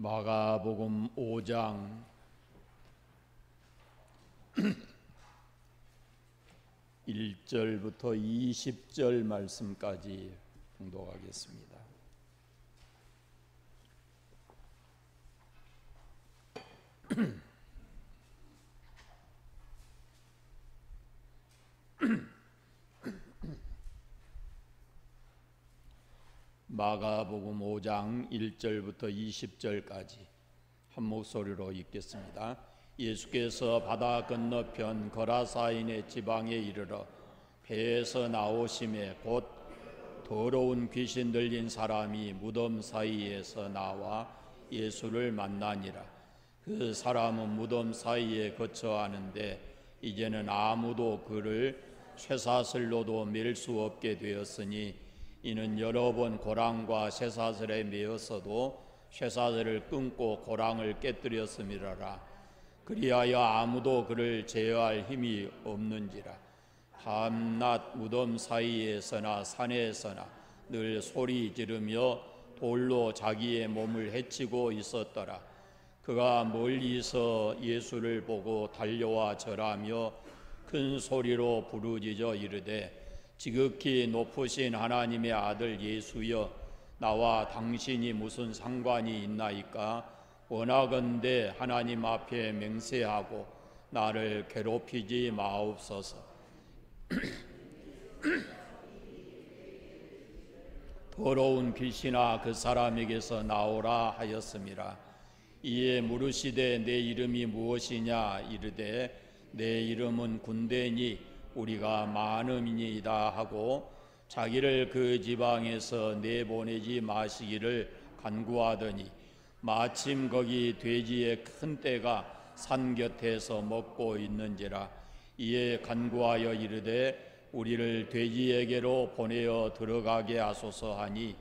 마가복음 5장 1절부터 20절 말씀까지 봉독하겠습니다. 마가복음 5장 1절부터 20절까지 한 목소리로 읽겠습니다. 예수께서 바다 건너편 거라사인의 지방에 이르러 배에서 나오심에 곧 더러운 귀신 들린 사람이 무덤 사이에서 나와 예수를 만나니라. 그 사람은 무덤 사이에 거처하는데 이제는 아무도 그를 쇠사슬로도 맬 수 없게 되었으니 이는 여러 번 고랑과 쇠사슬에 매었어도 쇠사슬을 끊고 고랑을 깨뜨렸음이라라. 그리하여 아무도 그를 제어할 힘이 없는지라. 밤낮 무덤 사이에서나 산에서나 늘 소리 지르며 돌로 자기의 몸을 해치고 있었더라. 그가 멀리서 예수를 보고 달려와 절하며 큰 소리로 부르짖어 이르되 지극히 높으신 하나님의 아들 예수여, 나와 당신이 무슨 상관이 있나이까? 원하건대 하나님 앞에 맹세하고 나를 괴롭히지 마옵소서. 더러운 귀신아 그 사람에게서 나오라 하였음이라. 이에 물으시되 내 이름이 무엇이냐 이르되 내 이름은 군대니 우리가 많음이니이다 하고 자기를 그 지방에서 내보내지 마시기를 간구하더니 마침 거기 돼지의 큰 떼가 산 곁에서 먹고 있는지라. 이에 간구하여 이르되 우리를 돼지에게로 보내어 들어가게 하소서 하니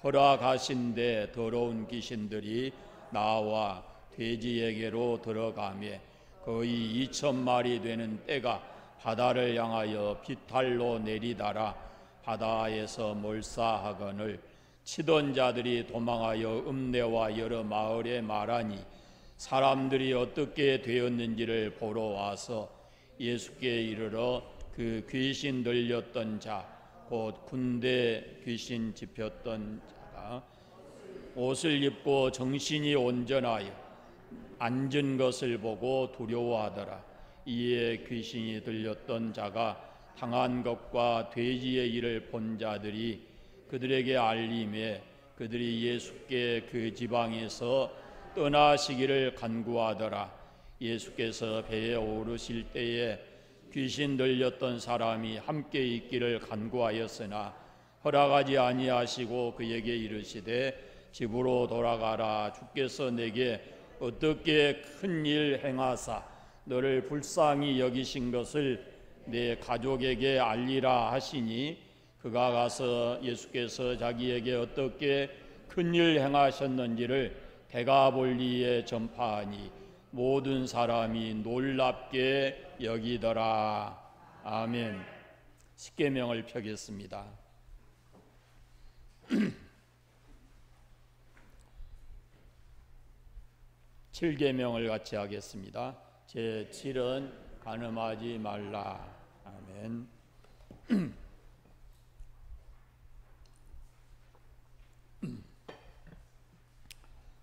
허락하신대 더러운 귀신들이 나와 돼지에게로 들어가매 거의 2,000마리 되는 떼가 바다를 향하여 비탈로 내리다라. 바다에서 몰사하거늘 치던 자들이 도망하여 읍내와 여러 마을에 말하니 사람들이 어떻게 되었는지를 보러 와서 예수께 이르러 그 귀신 들렸던 자 곧 군대 귀신 집혔던 자가 옷을 입고 정신이 온전하여 앉은 것을 보고 두려워하더라. 이에 귀신이 들렸던 자가 당한 것과 돼지의 일을 본 자들이 그들에게 알림해 그들이 예수께 그 지방에서 떠나시기를 간구하더라. 예수께서 배에 오르실 때에 귀신 들렸던 사람이 함께 있기를 간구하였으나 허락하지 아니하시고 그에게 이르시되 집으로 돌아가라. 주께서 내게 어떻게 큰 일 행하사 너를 불쌍히 여기신 것을 내 가족에게 알리라 하시니 그가 가서 예수께서 자기에게 어떻게 큰일 행하셨는지를 데가볼리에 전파하니 모든 사람이 놀랍게 여기더라. 아멘. 십계명을 펴겠습니다. 칠계명을 같이 하겠습니다. 제7은 간음하지 말라. 아멘.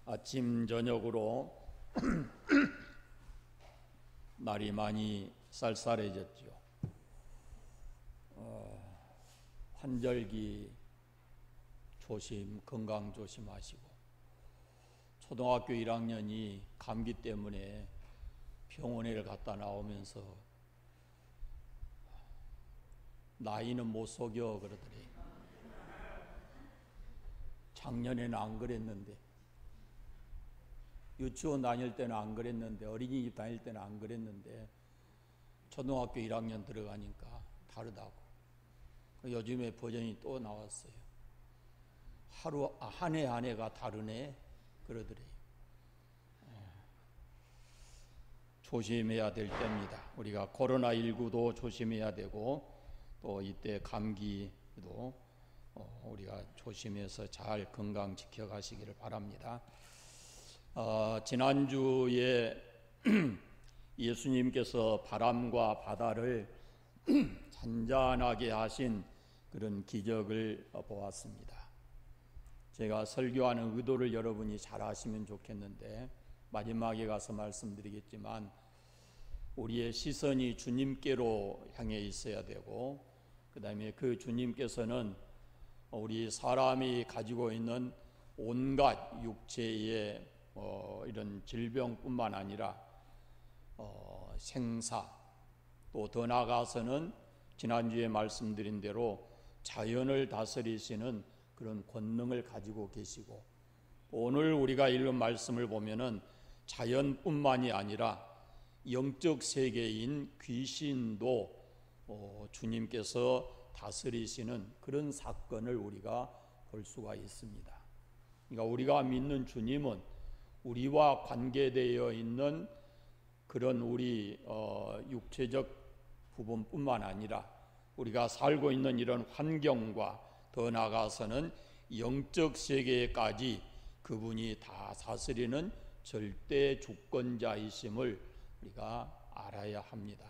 아침 저녁으로 날이 많이 쌀쌀해졌죠. 환절기 건강 조심하시고 초등학교 1학년이 감기 때문에 병원에 갔다 나오면서 나이는 못 속여 그러더래. 작년에는 안 그랬는데, 유치원 다닐 때는 안 그랬는데, 어린이집 다닐 때는 안 그랬는데 초등학교 1학년 들어가니까 다르다고. 요즘에 버전이 또 나왔어요. 하루 한 해 한 해가 다르네 그러더래요. 조심해야 될 때입니다. 우리가 코로나19도 조심해야 되고 또 이때 감기도 우리가 조심해서 잘 건강 지켜가시기를 바랍니다. 지난주에 예수님께서 바람과 바다를 잔잔하게 하신 그런 기적을 보았습니다. 제가 설교하는 의도를 여러분이 잘 아시면 좋겠는데 마지막에 가서 말씀드리겠지만 우리의 시선이 주님께로 향해 있어야 되고 그 다음에 그 주님께서는 우리 사람이 가지고 있는 온갖 육체의 이런 질병뿐만 아니라 생사 또 더 나아가서는 지난주에 말씀드린 대로 자연을 다스리시는 그런 권능을 가지고 계시고 오늘 우리가 읽은 말씀을 보면은 자연뿐만이 아니라 영적 세계인 귀신도 주님께서 다스리시는 그런 사건을 우리가 볼 수가 있습니다. 그러니까 우리가 믿는 주님은 우리와 관계되어 있는 그런 우리 육체적 부분뿐만 아니라 우리가 살고 있는 이런 환경과 더 나아가서는 영적 세계까지 그분이 다 다스리는 절대 주권자이심을 우리가 알아야 합니다.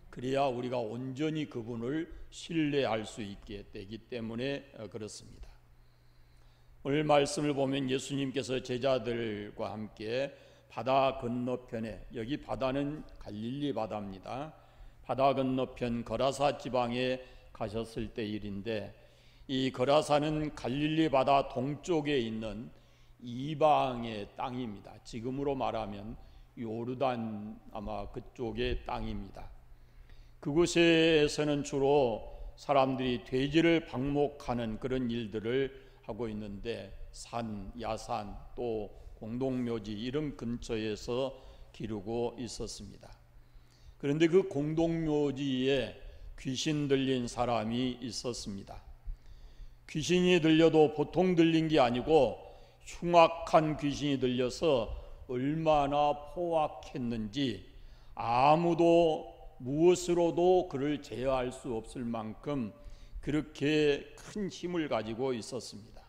그래야 우리가 온전히 그분을 신뢰할 수 있게 되기 때문에 그렇습니다. 오늘 말씀을 보면 예수님께서 제자들과 함께 바다 건너편에, 여기 바다는 갈릴리 바다입니다. 바다 건너편 거라사 지방에 가셨을 때 일인데 이 거라사는 갈릴리 바다 동쪽에 있는 이방의 땅입니다. 지금으로 말하면 요르단 아마 그쪽의 땅입니다. 그곳에서는 주로 사람들이 돼지를 방목하는 그런 일들을 하고 있는데 산, 야산 또 공동묘지 이런 근처에서 기르고 있었습니다. 그런데 그 공동묘지에 귀신 들린 사람이 있었습니다. 귀신이 들려도 보통 들린 게 아니고 흉악한 귀신이 들려서 얼마나 포악했는지 아무도 무엇으로도 그를 제어할 수 없을 만큼 그렇게 큰 힘을 가지고 있었습니다.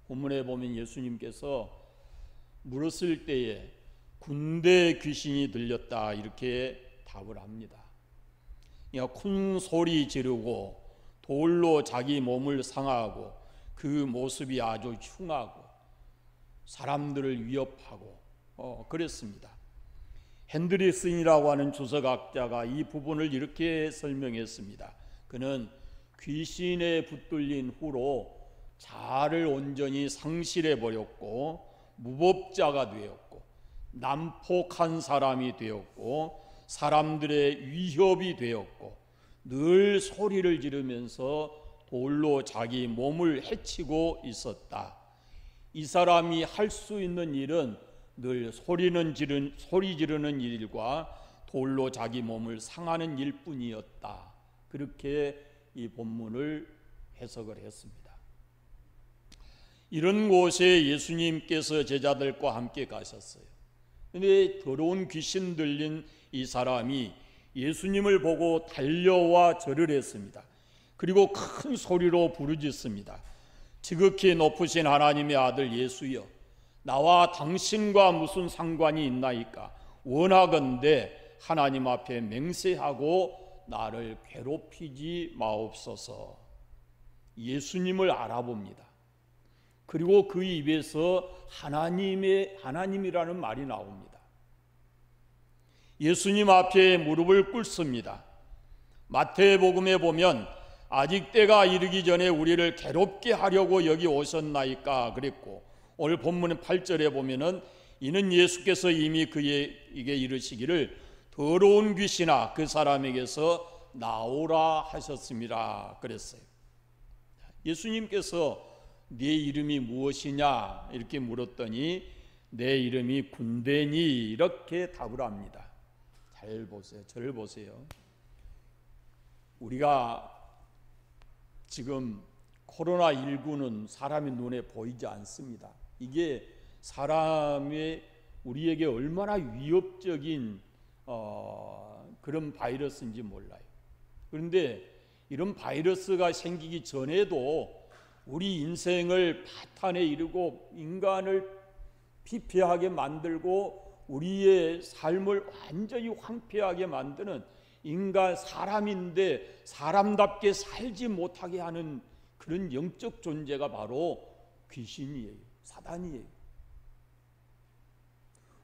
본문에 보면 예수님께서 물었을 때에 군대 귀신이 들렸다 이렇게 답을 합니다. 그러니까 큰 소리 지르고 돌로 자기 몸을 상하고 그 모습이 아주 흉하고 사람들을 위협하고 그랬습니다. 핸드리슨이라고 하는 주석학자가 이 부분을 이렇게 설명했습니다. 그는 귀신에 붙들린 후로 자아를 온전히 상실해 버렸고 무법자가 되었고 난폭한 사람이 되었고 사람들의 위협이 되었고 늘 소리를 지르면서 돌로 자기 몸을 해치고 있었다. 이 사람이 할 수 있는 일은 늘 소리 지르는 일과 돌로 자기 몸을 상하는 일뿐이었다. 그렇게 이 본문을 해석을 했습니다. 이런 곳에 예수님께서 제자들과 함께 가셨어요. 그런데 더러운 귀신 들린 이 사람이 예수님을 보고 달려와 절을 했습니다. 그리고 큰 소리로 부르짖습니다. 지극히 높으신 하나님의 아들 예수여, 나와 당신과 무슨 상관이 있나이까? 원하건대 하나님 앞에 맹세하고 나를 괴롭히지 마옵소서. 예수님을 알아봅니다. 그리고 그 입에서 하나님이라는 말이 나옵니다. 예수님 앞에 무릎을 꿇습니다. 마태복음에 보면 아직 때가 이르기 전에 우리를 괴롭게 하려고 여기 오셨나이까 그랬고, 오늘 본문 8절에 보면은 이는 예수께서 이미 그에게 이르시기를 더러운 귀신아 그 사람에게서 나오라 하셨습니다 그랬어요. 예수님께서 네 이름이 무엇이냐 이렇게 물었더니 내 이름이 군대니 이렇게 답을 합니다. 잘 보세요. 저를 보세요. 우리가 지금 코로나19는 사람의 눈에 보이지 않습니다. 이게 우리에게 얼마나 위협적인 그런 바이러스인지 몰라요. 그런데 이런 바이러스가 생기기 전에도 우리 인생을 파탄에 이르고 인간을 피폐하게 만들고 우리의 삶을 완전히 황폐하게 만드는 인간 사람인데 사람답게 살지 못하게 하는 그런 영적 존재가 바로 귀신이에요. 사단이에요.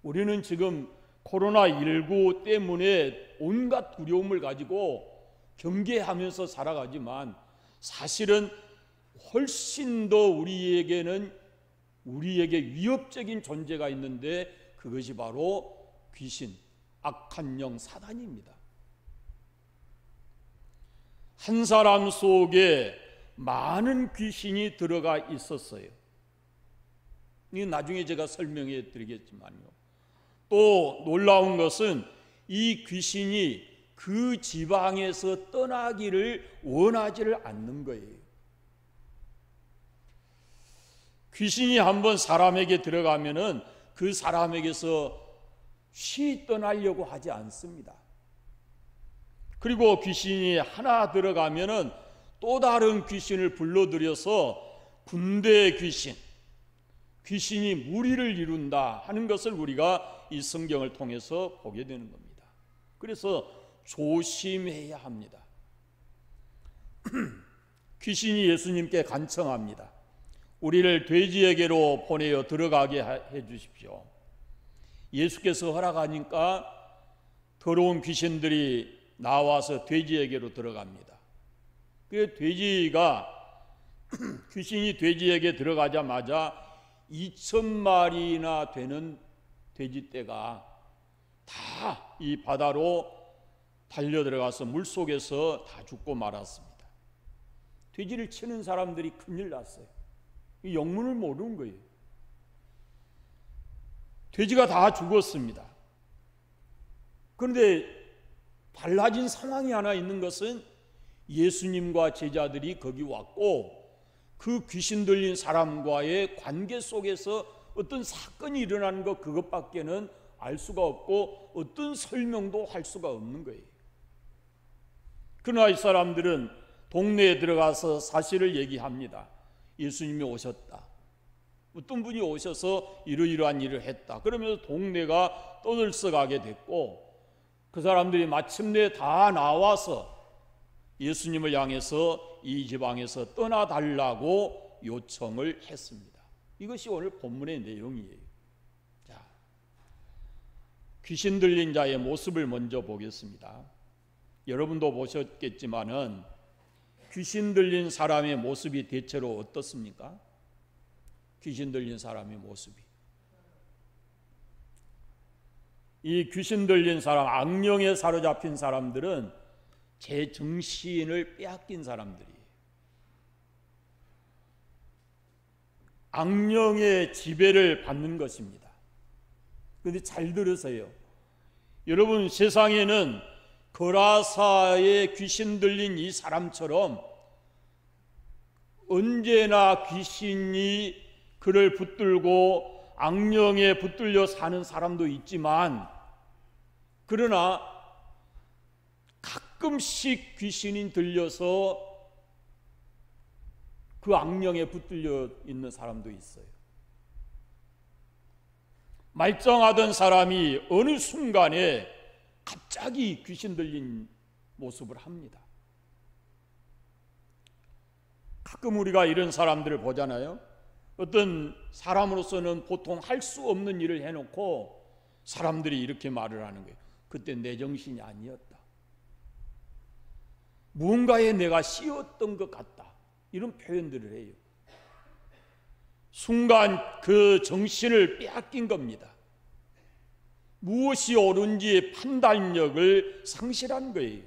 우리는 지금 코로나19 때문에 온갖 두려움을 가지고 경계하면서 살아가지만 사실은 훨씬 더 우리에게 위협적인 존재가 있는데 그것이 바로 귀신, 악한 영 사단입니다. 한 사람 속에 많은 귀신이 들어가 있었어요. 이건 나중에 제가 설명해 드리겠지만요. 또 놀라운 것은 이 귀신이 그 지방에서 떠나기를 원하지를 않는 거예요. 귀신이 한번 사람에게 들어가면은 그 사람에게서 쉬 떠나려고 하지 않습니다. 그리고 귀신이 하나 들어가면은 또 다른 귀신을 불러들여서 군대 귀신, 귀신이 무리를 이룬다 하는 것을 우리가 이 성경을 통해서 보게 되는 겁니다. 그래서 조심해야 합니다. 귀신이 예수님께 간청합니다. 우리를 돼지에게로 보내어 들어가게 해 주십시오. 예수께서 허락하니까 더러운 귀신들이 나와서 돼지에게로 들어갑니다. 그 돼지가 귀신이 돼지에게 들어가자마자 2,000마리나 되는 돼지떼가 다 이 바다로 달려 들어가서 물속에서 다 죽고 말았습니다. 돼지를 치는 사람들이 큰일 났어요. 이 영문을 모르는 거예요. 돼지가 다 죽었습니다. 그런데 달라진 상황이 하나 있는 것은 예수님과 제자들이 거기 왔고 그 귀신 들린 사람과의 관계 속에서 어떤 사건이 일어나는 것 그것밖에는 알 수가 없고 어떤 설명도 할 수가 없는 거예요. 그러나 이 사람들은 동네에 들어가서 사실을 얘기합니다. 예수님이 오셨다. 어떤 분이 오셔서 이러이러한 일을 했다. 그러면서 동네가 떠들썩하게 됐고 그 사람들이 마침내 다 나와서 예수님을 향해서 이 지방에서 떠나달라고 요청을 했습니다. 이것이 오늘 본문의 내용이에요. 자, 귀신 들린 자의 모습을 먼저 보겠습니다. 여러분도 보셨겠지만은 귀신 들린 사람의 모습이 대체로 어떻습니까? 귀신 들린 사람의 모습이. 이 귀신 들린 사람, 악령에 사로잡힌 사람들은 제 정신을 빼앗긴 사람들이에요. 악령의 지배를 받는 것입니다. 그런데 잘 들으세요. 여러분, 세상에는 거라사의 귀신 들린 이 사람처럼 언제나 귀신이 그를 붙들고 악령에 붙들려 사는 사람도 있지만, 그러나 가끔씩 귀신이 들려서 그 악령에 붙들려 있는 사람도 있어요. 말짱하던 사람이 어느 순간에 갑자기 귀신 들린 모습을 합니다. 가끔 우리가 이런 사람들을 보잖아요. 어떤 사람으로서는 보통 할 수 없는 일을 해놓고 사람들이 이렇게 말을 하는 거예요. 그때 내 정신이 아니었다. 무언가에 내가 씌었던 것 같다. 이런 표현들을 해요. 순간 그 정신을 빼앗긴 겁니다. 무엇이 옳은지 판단력을 상실한 거예요.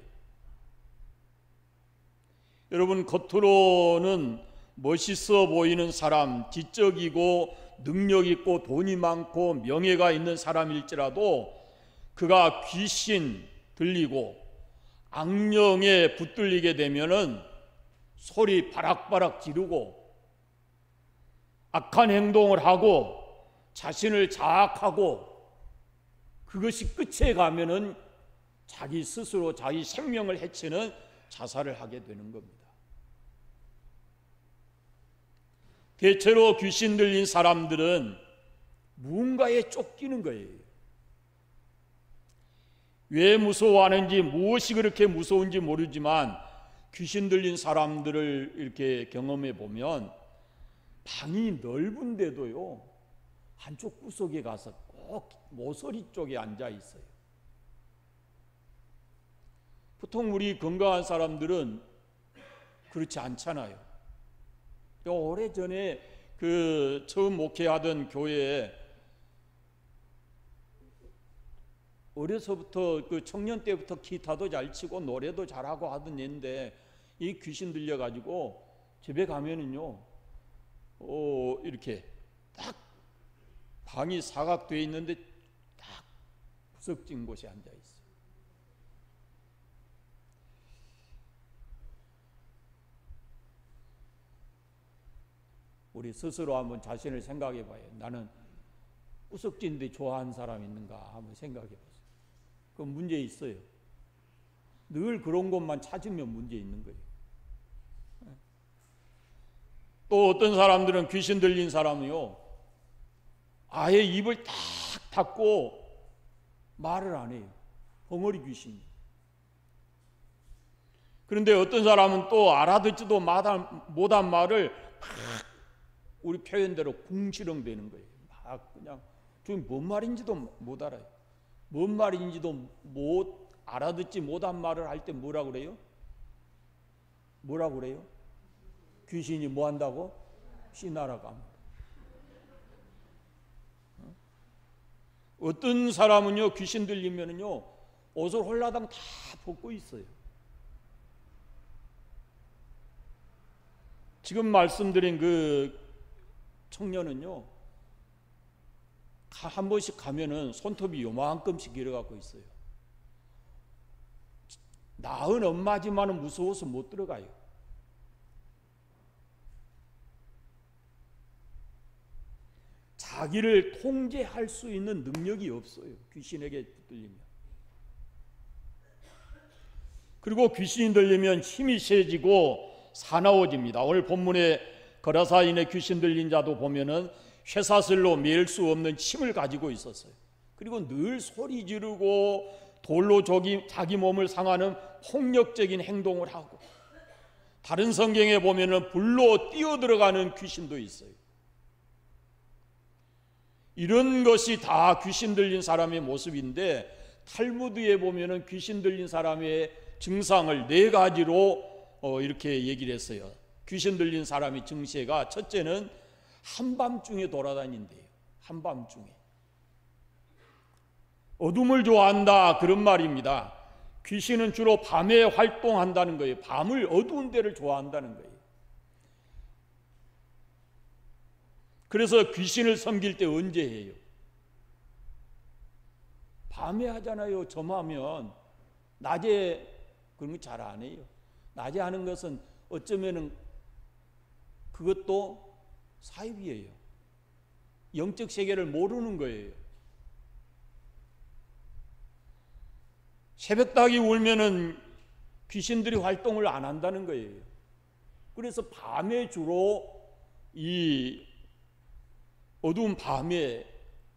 여러분, 겉으로는 멋있어 보이는 사람, 지적이고 능력 있고 돈이 많고 명예가 있는 사람일지라도 그가 귀신 들리고 악령에 붙들리게 되면은 소리 바락바락 지르고 악한 행동을 하고 자신을 자학하고 그것이 끝에 가면은 자기 스스로 자기 생명을 해치는 자살을 하게 되는 겁니다. 대체로 귀신 들린 사람들은 무언가에 쫓기는 거예요. 왜 무서워하는지, 무엇이 그렇게 무서운지 모르지만 귀신 들린 사람들을 이렇게 경험해 보면 방이 넓은데도요, 한쪽 구석에 가서 꼭 모서리 쪽에 앉아 있어요. 보통 우리 건강한 사람들은 그렇지 않잖아요. 오래전에 처음 목회하던 교회에 어려서부터 청년 때부터 기타도 잘 치고 노래도 잘하고 하던 애인데 이 귀신 들려가지고 집에 가면은요, 이렇게 딱 방이 사각되어 있는데 딱 구석진 곳에 앉아 있어요. 우리 스스로 한번 자신을 생각해 봐요. 나는 구석진 데 좋아하는 사람 있는가 한번 생각해 보세요. 그건 문제 있어요. 늘 그런 것만 찾으면 문제 있는 거예요. 또 어떤 사람들은 귀신 들린 사람이요, 아예 입을 딱 닫고 말을 안 해요. 벙어리 귀신. 그런데 어떤 사람은 또 알아듣지도 못한 말을 막 우리 표현대로 궁시렁대는 거예요. 막 그냥 좀 뭔 말인지도 못 알아요. 뭔 말인지도 못 알아듣지 못한 말을 할 때 뭐라 그래요? 뭐라고 그래요? 귀신이 뭐 한다고? 씨나라고 합니다. 어떤 사람은요, 귀신 들리면은요, 옷을 홀라당 다 벗고 있어요. 지금 말씀드린 그 청년은요, 한 번씩 가면은 손톱이 요만큼씩 일어갖고 있어요. 낳은 엄마지만은 무서워서 못 들어가요. 자기를 통제할 수 있는 능력이 없어요. 귀신에게 들리면. 그리고 귀신이 들리면 힘이 세지고 사나워집니다. 오늘 본문에 거라사인의 귀신 들린 자도 보면은 쇠사슬로 맬 수 없는 힘을 가지고 있었어요. 그리고 늘 소리 지르고 돌로 자기 몸을 상하는 폭력적인 행동을 하고, 다른 성경에 보면은 불로 뛰어들어가는 귀신도 있어요. 이런 것이 다 귀신 들린 사람의 모습인데, 탈무드에 보면은 귀신 들린 사람의 증상을 4가지로 이렇게 얘기를 했어요. 귀신 들린 사람의 증세가, 첫째는 한밤중에 돌아다닌대요. 한밤중에. 어둠을 좋아한다, 그런 말입니다. 귀신은 주로 밤에 활동한다는 거예요. 밤을, 어두운 데를 좋아한다는 거예요. 그래서 귀신을 섬길 때 언제 해요? 밤에 하잖아요. 점하면. 낮에 그런 거 잘 안 해요. 낮에 하는 것은 어쩌면은 그것도 사입이에요. 영적 세계를 모르는 거예요. 새벽닭이 울면은 귀신들이 활동을 안 한다는 거예요. 그래서 밤에 주로 이 어두운 밤에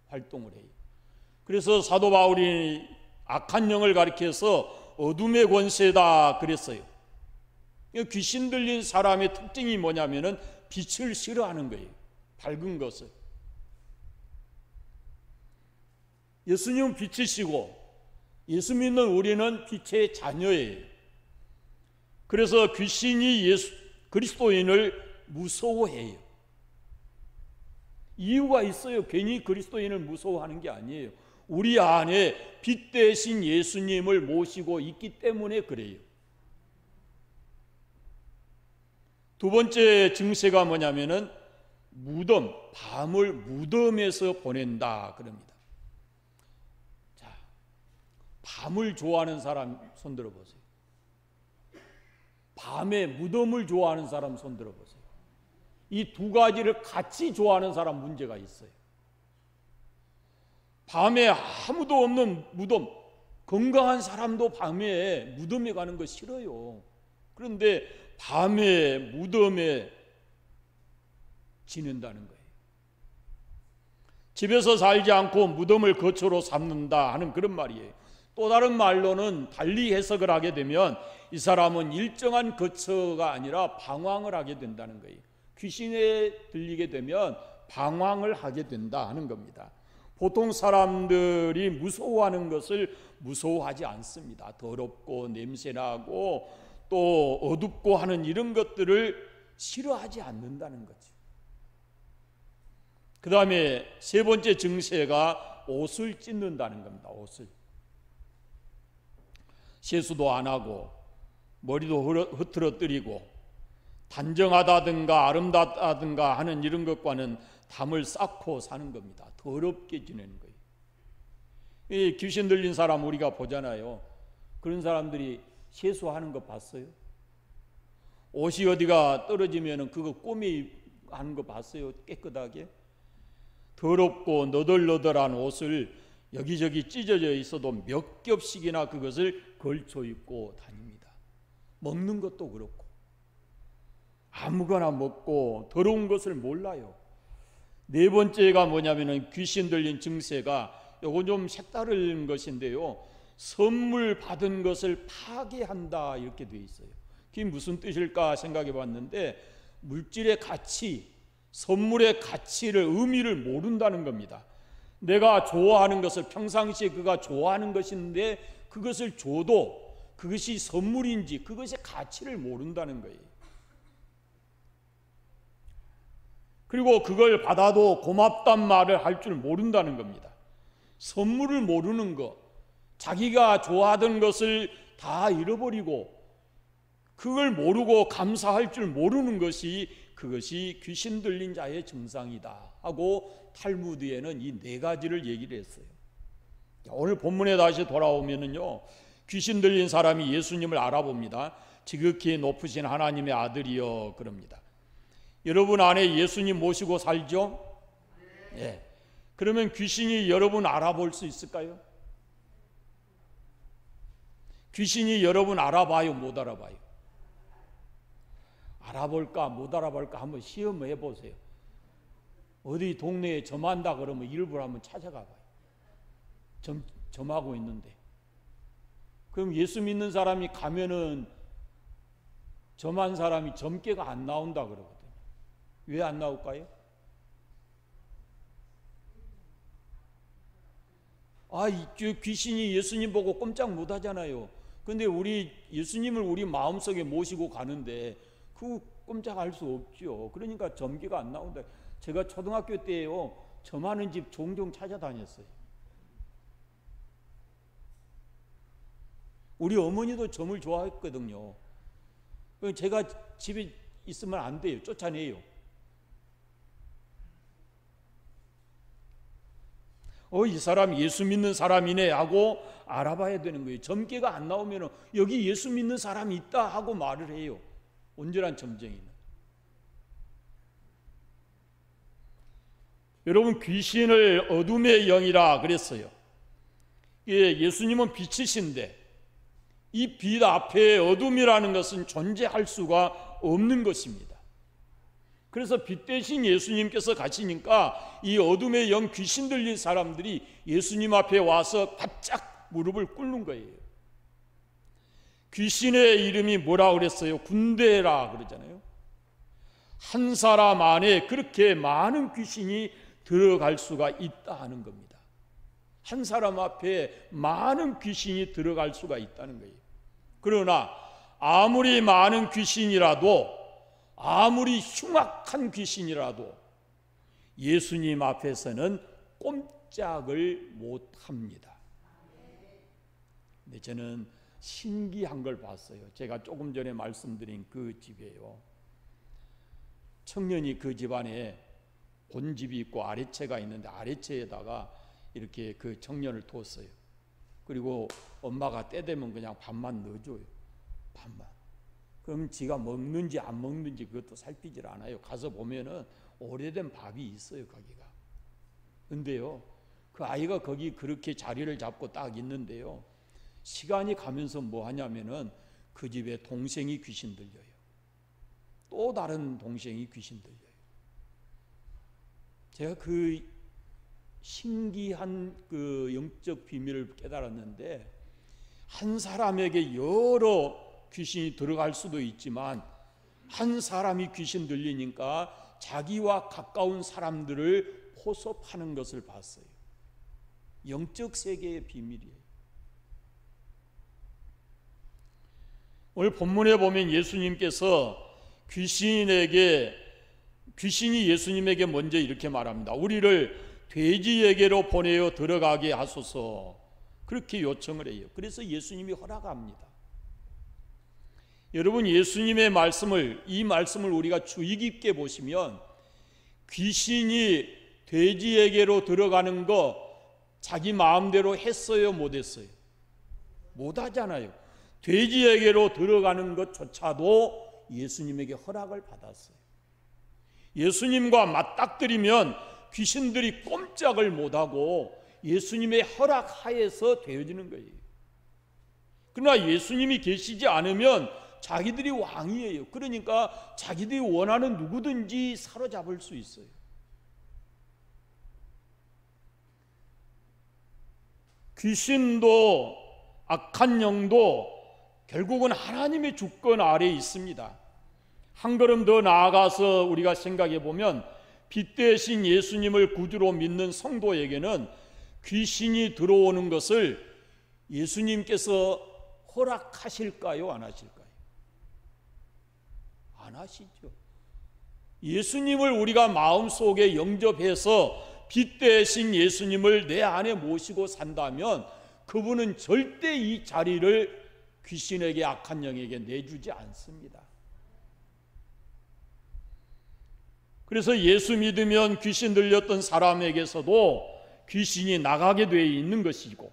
활동을 해요. 그래서 사도 바울이 악한 영을 가리켜서 어둠의 권세다 그랬어요. 귀신 들린 사람의 특징이 뭐냐면은 빛을 싫어하는 거예요. 밝은 것을. 예수님은 빛이시고 예수 믿는 우리는 빛의 자녀예요. 그래서 귀신이 그리스도인을 무서워해요. 이유가 있어요. 괜히 그리스도인을 무서워하는 게 아니에요. 우리 안에 빛 대신 예수님을 모시고 있기 때문에 그래요. 두 번째 증세가 뭐냐면은 무덤, 밤을 무덤에서 보낸다 그럽니다. 자, 밤을 좋아하는 사람 손 들어보세요. 밤에 무덤을 좋아하는 사람 손 들어보세요. 이 2가지를 같이 좋아하는 사람 문제가 있어요. 밤에 아무도 없는 무덤, 건강한 사람도 밤에 무덤에 가는 거 싫어요. 그런데 밤에 무덤에 지낸다는 거예요. 집에서 살지 않고 무덤을 거처로 삼는다 하는 그런 말이에요. 또 다른 말로는 달리 해석을 하게 되면 이 사람은 일정한 거처가 아니라 방황을 하게 된다는 거예요. 귀신에 들리게 되면 방황을 하게 된다 하는 겁니다. 보통 사람들이 무서워하는 것을 무서워하지 않습니다. 더럽고 냄새나고 또 어둡고 하는 이런 것들을 싫어하지 않는다는 거죠. 그 다음에 세 번째 증세가 옷을 찢는다는 겁니다. 옷을. 세수도 안 하고 머리도 흐트러뜨리고 단정하다든가 아름답다든가 하는 이런 것과는 담을 쌓고 사는 겁니다. 더럽게 지내는 거예요. 이 귀신 들린 사람 우리가 보잖아요. 그런 사람들이 세수하는 거 봤어요? 옷이 어디가 떨어지면 그거 꼬미 하는 거 봤어요? 깨끗하게? 더럽고 너덜너덜한 옷을 여기저기 찢어져 있어도 몇 겹씩이나 그것을 걸쳐 입고 다닙니다. 먹는 것도 그렇고 아무거나 먹고 더러운 것을 몰라요. 네 번째가 뭐냐면은 귀신 들린 증세가 요건 좀 색다른 것인데요. 선물 받은 것을 파괴한다 이렇게 되어 있어요. 그게 무슨 뜻일까 생각해 봤는데 물질의 가치, 선물의 가치를 의미를 모른다는 겁니다. 내가 좋아하는 것을 평상시에 그가 좋아하는 것인데 그것을 줘도 그것이 선물인지 그것의 가치를 모른다는 거예요. 그리고 그걸 받아도 고맙단 말을 할 줄 모른다는 겁니다. 선물을 모르는 것, 자기가 좋아하던 것을 다 잃어버리고 그걸 모르고 감사할 줄 모르는 것이 그것이 귀신 들린 자의 증상이다 하고 탈무드에는 이 네 가지를 얘기를 했어요. 오늘 본문에 다시 돌아오면은요, 귀신 들린 사람이 예수님을 알아봅니다. 지극히 높으신 하나님의 아들이여 그럽니다. 여러분 안에 예수님 모시고 살죠? 예. 그러면 귀신이 여러분 알아볼 수 있을까요? 귀신이 여러분 알아봐요, 못 알아봐요? 알아볼까 못 알아볼까 한번 시험해 보세요. 어디 동네에 점한다 그러면 일부러 한번 찾아가 봐요. 점하고 있는데. 그럼 예수 믿는 사람이 가면은 점한 사람이 점괘가 안 나온다 그러거든요. 왜 안 나올까요? 귀신이 예수님 보고 꼼짝 못 하잖아요. 근데 우리 예수님을 우리 마음속에 모시고 가는데 그 꼼짝할 수 없죠. 그러니까 점괘가 안 나온다. 제가 초등학교 때요, 점하는 집 종종 찾아다녔어요. 우리 어머니도 점을 좋아했거든요. 제가 집에 있으면 안 돼요. 쫓아내요. 이 사람 예수 믿는 사람이네 하고 알아봐야 되는 거예요. 점괘가 안 나오면 여기 예수 믿는 사람이 있다 하고 말을 해요. 온전한 점쟁이는. 여러분, 귀신을 어둠의 영이라 그랬어요. 예수님은 빛이신데 이 빛 앞에 어둠이라는 것은 존재할 수가 없는 것입니다. 그래서 빛 대신 예수님께서 가시니까 이 어둠의 영 귀신 들린 사람들이 예수님 앞에 와서 바짝 무릎을 꿇는 거예요. 귀신의 이름이 뭐라 그랬어요? 군대라 그러잖아요. 한 사람 안에 그렇게 많은 귀신이 들어갈 수가 있다 하는 겁니다. 한 사람 앞에 많은 귀신이 들어갈 수가 있다는 거예요. 그러나 아무리 많은 귀신이라도, 아무리 흉악한 귀신이라도 예수님 앞에서는 꼼짝을 못합니다. 근데 저는 신기한 걸 봤어요. 제가 조금 전에 말씀드린 그 집이에요. 청년이 그 집안에 본집이 있고 아래채가 있는데 아래채에다가 이렇게 그 청년을 뒀어요. 그리고 엄마가 때 되면 그냥 밥만 넣어줘요. 밥만. 그럼 지가 먹는지 안 먹는지 그것도 살피질 않아요. 가서 보면은 오래된 밥이 있어요, 거기가. 근데요, 그 아이가 거기 그렇게 자리를 잡고 딱 있는데요, 시간이 가면서 뭐 하냐면은 그 집에 동생이 귀신 들려요. 또 다른 동생이 귀신 들려요. 제가 그 신기한 그 영적 비밀을 깨달았는데, 한 사람에게 여러 귀신이 들어갈 수도 있지만 한 사람이 귀신 들리니까 자기와 가까운 사람들을 포섭하는 것을 봤어요. 영적 세계의 비밀이에요. 오늘 본문에 보면 예수님께서 귀신이 예수님에게 먼저 이렇게 말합니다. 우리를 돼지에게로 보내어 들어가게 하소서, 그렇게 요청을 해요. 그래서 예수님이 허락합니다. 여러분, 예수님의 이 말씀을 우리가 주의 깊게 보시면, 귀신이 돼지에게로 들어가는 거 자기 마음대로 했어요, 못했어요? 못하잖아요. 돼지에게로 들어가는 것조차도 예수님에게 허락을 받았어요. 예수님과 맞닥뜨리면 귀신들이 꼼짝을 못하고 예수님의 허락하에서 되어지는 거예요. 그러나 예수님이 계시지 않으면 자기들이 왕이에요. 그러니까 자기들이 원하는 누구든지 사로잡을 수 있어요. 귀신도 악한 영도 결국은 하나님의 주권 아래에 있습니다. 한 걸음 더 나아가서 우리가 생각해 보면, 빛 대신 예수님을 구주로 믿는 성도에게는 귀신이 들어오는 것을 예수님께서 허락하실까요? 안 하실까요? 안 하시죠. 예수님을 우리가 마음속에 영접해서 빛 대신 예수님을 내 안에 모시고 산다면 그분은 절대 이 자리를 귀신에게, 악한 영에게 내주지 않습니다. 그래서 예수 믿으면 귀신 들렸던 사람에게서도 귀신이 나가게 되어 있는 것이고,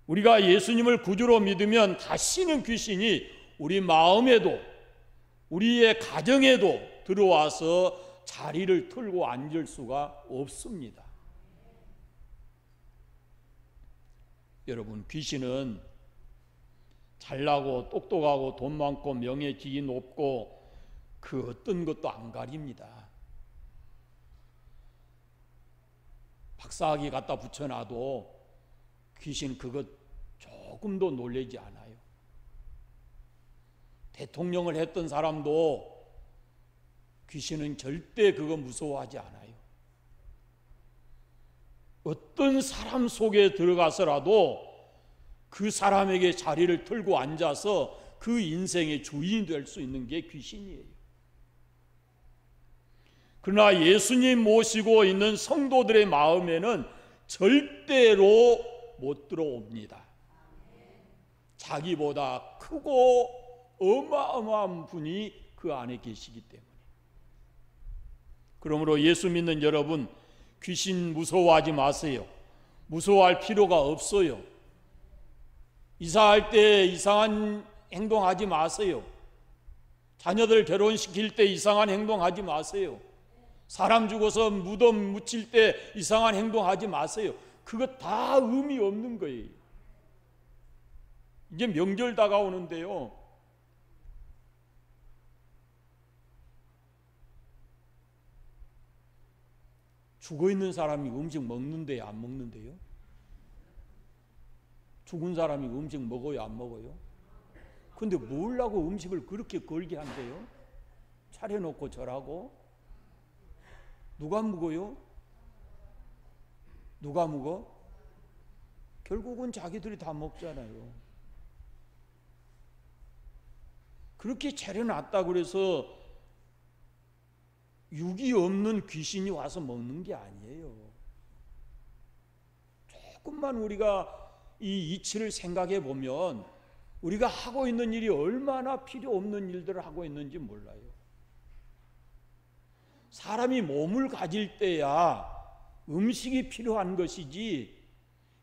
우리가 예수님을 구주로 믿으면 다시는 귀신이 우리 마음에도 우리의 가정에도 들어와서 자리를 틀고 앉을 수가 없습니다. 여러분, 귀신은 잘나고 똑똑하고 돈 많고 명예 지위 높고 그 어떤 것도 안 가립니다. 박사학위 갖다 붙여놔도 귀신 그것 조금도 놀라지 않아요. 대통령을 했던 사람도 귀신은 절대 그거 무서워하지 않아요. 어떤 사람 속에 들어가서라도 그 사람에게 자리를 틀고 앉아서 그 인생의 주인이 될 수 있는 게 귀신이에요. 그러나 예수님 모시고 있는 성도들의 마음에는 절대로 못 들어옵니다. 자기보다 크고 어마어마한 분이 그 안에 계시기 때문에. 그러므로 예수 믿는 여러분, 귀신 무서워하지 마세요. 무서워할 필요가 없어요. 이사할 때 이상한 행동하지 마세요. 자녀들 결혼시킬 때 이상한 행동하지 마세요. 사람 죽어서 무덤 묻힐 때 이상한 행동하지 마세요. 그거 다 의미 없는 거예요. 이제 명절 다가오는데요, 죽어있는 사람이 음식 먹는데요, 안 먹는데요? 죽은 사람이 음식 먹어요, 안 먹어요? 근데 뭘라고 음식을 그렇게 걸게 한대요? 차려놓고 절하고? 누가 먹어요? 누가 먹어? 결국은 자기들이 다 먹잖아요. 그렇게 차려놨다 그래서 육이 없는 귀신이 와서 먹는 게 아니에요. 조금만 우리가 이 이치를 생각해 보면 우리가 하고 있는 일이 얼마나 필요 없는 일들을 하고 있는지 몰라요. 사람이 몸을 가질 때야 음식이 필요한 것이지,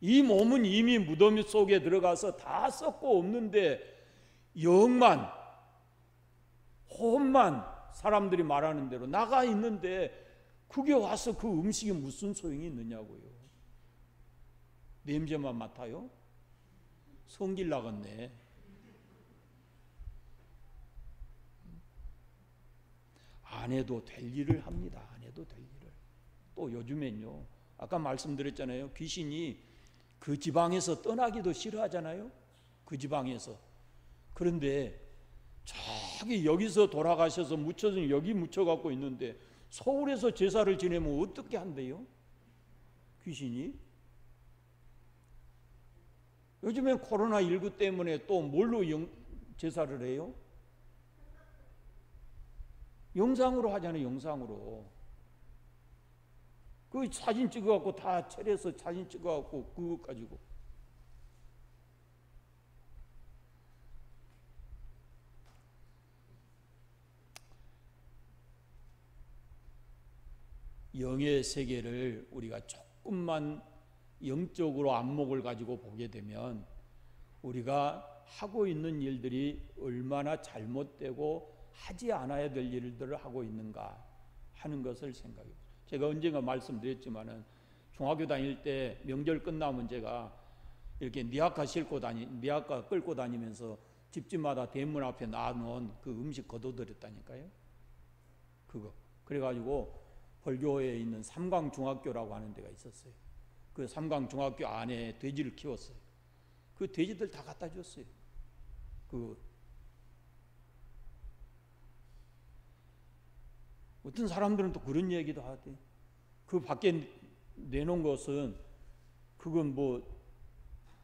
이 몸은 이미 무덤 속에 들어가서 다 썩고 없는데 영만, 혼만 사람들이 말하는 대로 나가 있는데 그게 와서 그 음식이 무슨 소용이 있느냐고요. 냄새만 맡아요? 성질 나겠네. 안 해도 될 일을 합니다. 안 해도 될 일을. 또 요즘엔요, 아까 말씀드렸잖아요. 귀신이 그 지방에서 떠나기도 싫어하잖아요. 그 지방에서. 그런데 저기 여기서 돌아가셔서 묻혀서 여기 묻혀갖고 있는데 서울에서 제사를 지내면 어떻게 한대요? 귀신이? 요즘엔 코로나19 때문에 또 뭘로 제사를 해요? 영상으로 하잖아요. 영상으로. 그 사진 찍어갖고 다 차려서 사진 찍어갖고 그거 가지고. 영의 세계를 우리가 조금만 영적으로 안목을 가지고 보게 되면 우리가 하고 있는 일들이 얼마나 잘못되고 하지 않아야 될 일들을 하고 있는가 하는 것을 생각해 보세요. 제가 언젠가 말씀드렸지만은 중학교 다닐 때 명절 끝나면 제가 이렇게 니아카 끌고 다니면서 집집마다 대문 앞에 놔놓은 그 음식 거둬들였다니까요. 그거. 그래가지고 벌교에 있는 삼강중학교라고 하는 데가 있었어요. 그 삼강중학교 안에 돼지를 키웠어요. 그 돼지들 다 갖다 줬어요. 어떤 사람들은 또 그런 얘기도 하대. 그 밖에 내놓은 것은 그건 뭐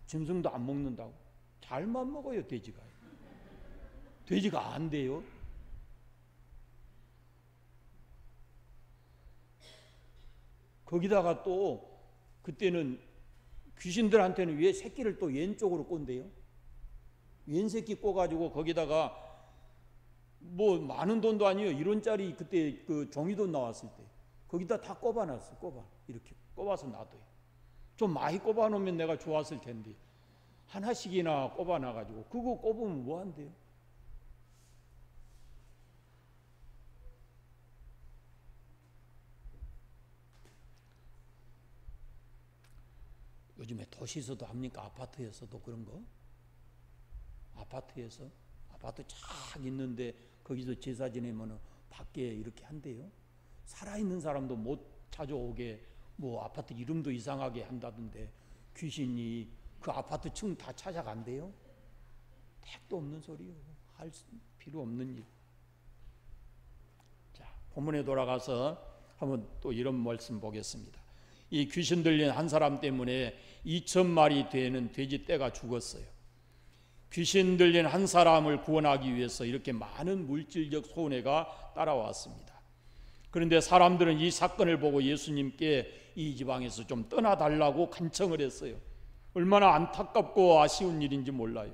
짐승도 안 먹는다고. 잘만 먹어요, 돼지가. 돼지가 안 돼요. 거기다가 또 그때는 귀신들한테는 왜 새끼를 또 왼쪽으로 꼰대요? 왼 새끼 꿔가지고 거기다가 뭐 많은 돈도 아니에요. 1원짜리 그때 그 종이돈 나왔을 때 거기다 다 꼽아놨어. 이렇게 꼽아서 놔둬요. 좀 많이 꼽아놓으면 내가 좋았을 텐데 하나씩이나 꼽아놔가지고 그거 꼽으면 뭐 한대요? 요즘에 도시에서도 합니까? 아파트에서도 그런 거? 아파트에서? 아파트 쫙 있는데 거기서 제사 지내면 밖에 이렇게 한대요. 살아있는 사람도 못 찾아오게 뭐 아파트 이름도 이상하게 한다던데 귀신이 그 아파트 층 다 찾아간대요. 택도 없는 소리요. 할 필요 없는 일. 자, 본문에 돌아가서 한번 또 이런 말씀 보겠습니다. 이 귀신 들린 한 사람 때문에 2,000마리 되는 돼지 떼가 죽었어요. 귀신 들린 한 사람을 구원하기 위해서 이렇게 많은 물질적 손해가 따라왔습니다. 그런데 사람들은 이 사건을 보고 예수님께 이 지방에서 좀 떠나달라고 간청을 했어요. 얼마나 안타깝고 아쉬운 일인지 몰라요.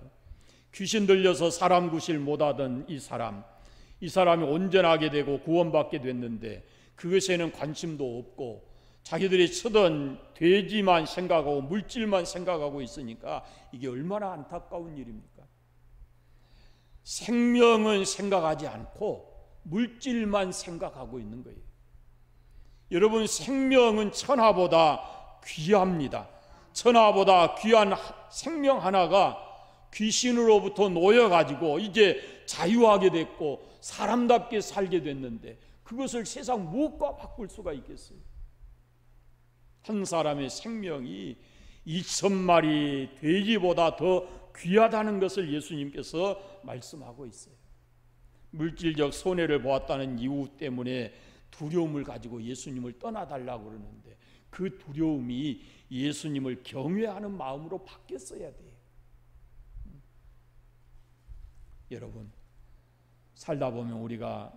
귀신 들려서 사람 구실 못하던 이 사람이 온전하게 되고 구원받게 됐는데 그것에는 관심도 없고 자기들이 쓰던 돼지만 생각하고 물질만 생각하고 있으니까 이게 얼마나 안타까운 일입니까? 생명은 생각하지 않고 물질만 생각하고 있는 거예요. 여러분, 생명은 천하보다 귀합니다. 천하보다 귀한 생명 하나가 귀신으로부터 놓여가지고 이제 자유하게 됐고 사람답게 살게 됐는데 그것을 세상 무엇과 바꿀 수가 있겠어요? 한 사람의 생명이 2,000마리 돼지보다 더 귀하다는 것을 예수님께서 말씀하고 있어요. 물질적 손해를 보았다는 이유 때문에 두려움을 가지고 예수님을 떠나달라고 그러는데 그 두려움이 예수님을 경외하는 마음으로 바뀌었어야 돼요. 여러분, 살다 보면 우리가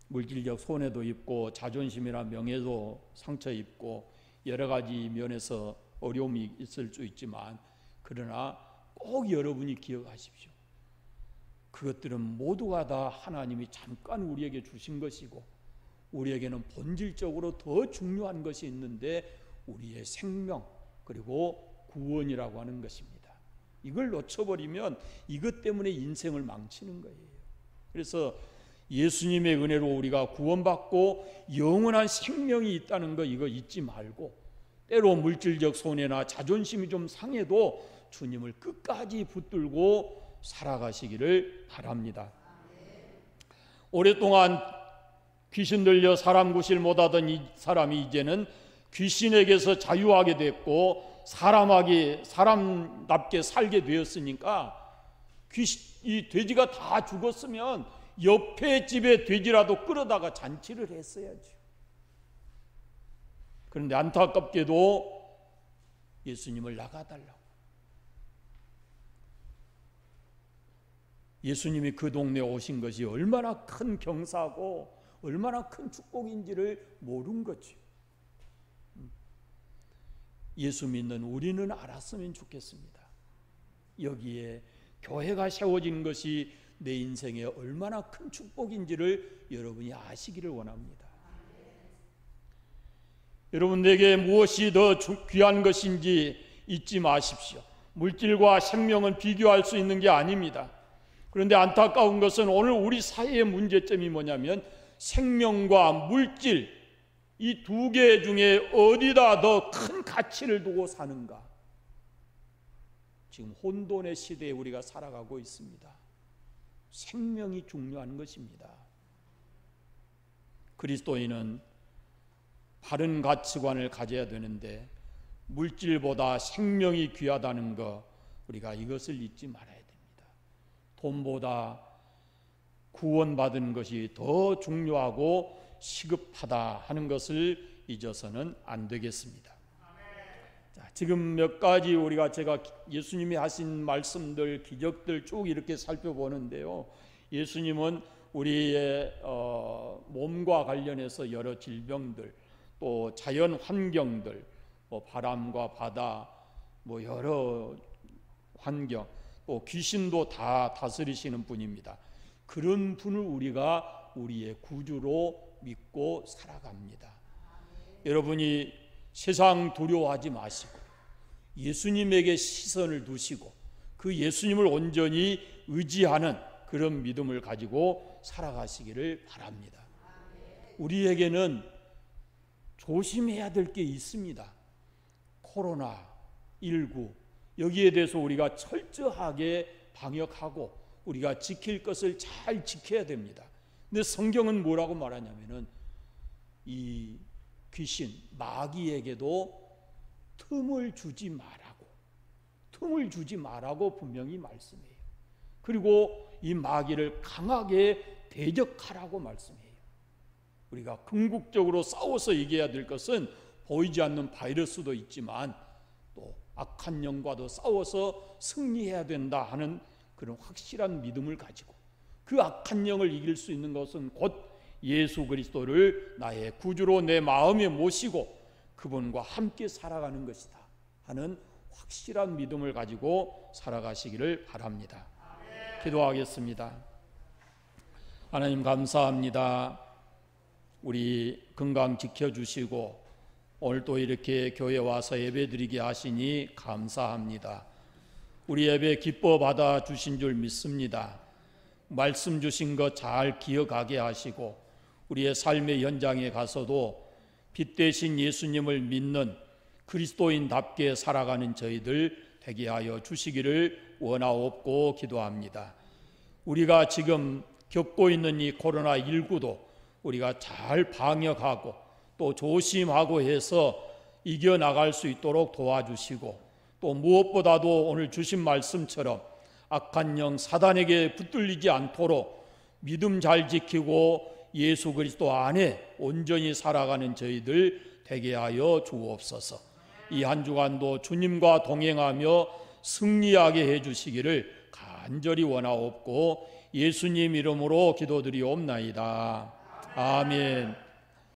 물질적 손해도 입고 자존심이나 명예도 상처 입고 여러 가지 면에서 어려움이 있을 수 있지만 그러나 꼭 여러분이 기억하십시오. 그것들은 모두가 다 하나님이 잠깐 우리에게 주신 것이고 우리에게는 본질적으로 더 중요한 것이 있는데 우리의 생명 그리고 구원이라고 하는 것입니다. 이걸 놓쳐버리면 이것 때문에 인생을 망치는 거예요. 그래서 예수님의 은혜로 우리가 구원받고 영원한 생명이 있다는 거 이거 잊지 말고 때로 물질적 손해나 자존심이 좀 상해도 주님을 끝까지 붙들고 살아가시기를 바랍니다. 오랫동안 귀신 들려 사람 구실 못하던 이 사람이 이제는 귀신에게서 자유하게 됐고 사람답게 살게 되었으니까 이 돼지가 다 죽었으면 옆에 집에 돼지라도 끌어다가 잔치를 했어야죠. 그런데 안타깝게도 예수님을 나가달라고. 예수님이 그 동네에 오신 것이 얼마나 큰 경사고 얼마나 큰 축복인지를 모른 거지. 예수 믿는 우리는 알았으면 좋겠습니다. 여기에 교회가 세워진 것이 내 인생에 얼마나 큰 축복인지를 여러분이 아시기를 원합니다. 여러분에게 무엇이 더 귀한 것인지 잊지 마십시오. 물질과 생명은 비교할 수 있는 게 아닙니다. 그런데 안타까운 것은 오늘 우리 사회의 문제점이 뭐냐면 생명과 물질, 이 두 개 중에 어디다 더 큰 가치를 두고 사는가? 지금 혼돈의 시대에 우리가 살아가고 있습니다. 생명이 중요한 것입니다. 그리스도인은 바른 가치관을 가져야 되는데 물질보다 생명이 귀하다는 것, 우리가 이것을 잊지 말아야 됩니다. 돈보다 구원받은 것이 더 중요하고 시급하다 하는 것을 잊어서는 안 되겠습니다. 자, 지금 몇 가지 제가 예수님이 하신 말씀들, 기적들 쭉 이렇게 살펴보는데요. 예수님은 우리의 몸과 관련해서 여러 질병들, 또 자연 환경들, 바람과 바다, 여러 환경, 또 귀신도 다 다스리시는 분입니다. 그런 분을 우리가 우리의 구주로 믿고 살아갑니다. 여러분이 세상 두려워하지 마시고 예수님에게 시선을 두시고 그 예수님을 온전히 의지하는 그런 믿음을 가지고 살아가시기를 바랍니다. 우리에게는 조심해야 될 게 있습니다. 코로나19 여기에 대해서 우리가 철저하게 방역하고 우리가 지킬 것을 잘 지켜야 됩니다. 근데 성경은 뭐라고 말하냐면은 이 귀신, 마귀에게도 틈을 주지 말라고 분명히 말씀해요. 그리고 이 마귀를 강하게 대적하라고 말씀해요. 우리가 궁극적으로 싸워서 이겨야 될 것은 보이지 않는 바이러스도 있지만 또 악한 영과도 싸워서 승리해야 된다 하는 그런 확실한 믿음을 가지고 그 악한 영을 이길 수 있는 것은 곧 예수 그리스도를 나의 구주로 내 마음에 모시고 그분과 함께 살아가는 것이다 하는 확실한 믿음을 가지고 살아가시기를 바랍니다. 기도하겠습니다. 하나님 감사합니다. 우리 건강 지켜주시고 오늘 또 이렇게 교회 와서 예배드리게 하시니 감사합니다. 우리 예배 기뻐 받아 주신 줄 믿습니다. 말씀 주신 것 잘 기억하게 하시고 우리의 삶의 현장에 가서도 빛 대신 예수님을 믿는 그리스도인답게 살아가는 저희들 되게 하여 주시기를 원하옵고 기도합니다. 우리가 지금 겪고 있는 이 코로나19도 우리가 잘 방역하고 또 조심하고 해서 이겨나갈 수 있도록 도와주시고 또 무엇보다도 오늘 주신 말씀처럼 악한 영 사단에게 붙들리지 않도록 믿음 잘 지키고 예수 그리스도 안에 온전히 살아가는 저희들 되게 하여 주옵소서. 이 한 주간도 주님과 동행하며 승리하게 해주시기를 간절히 원하옵고 예수님 이름으로 기도드리옵나이다. 아멘.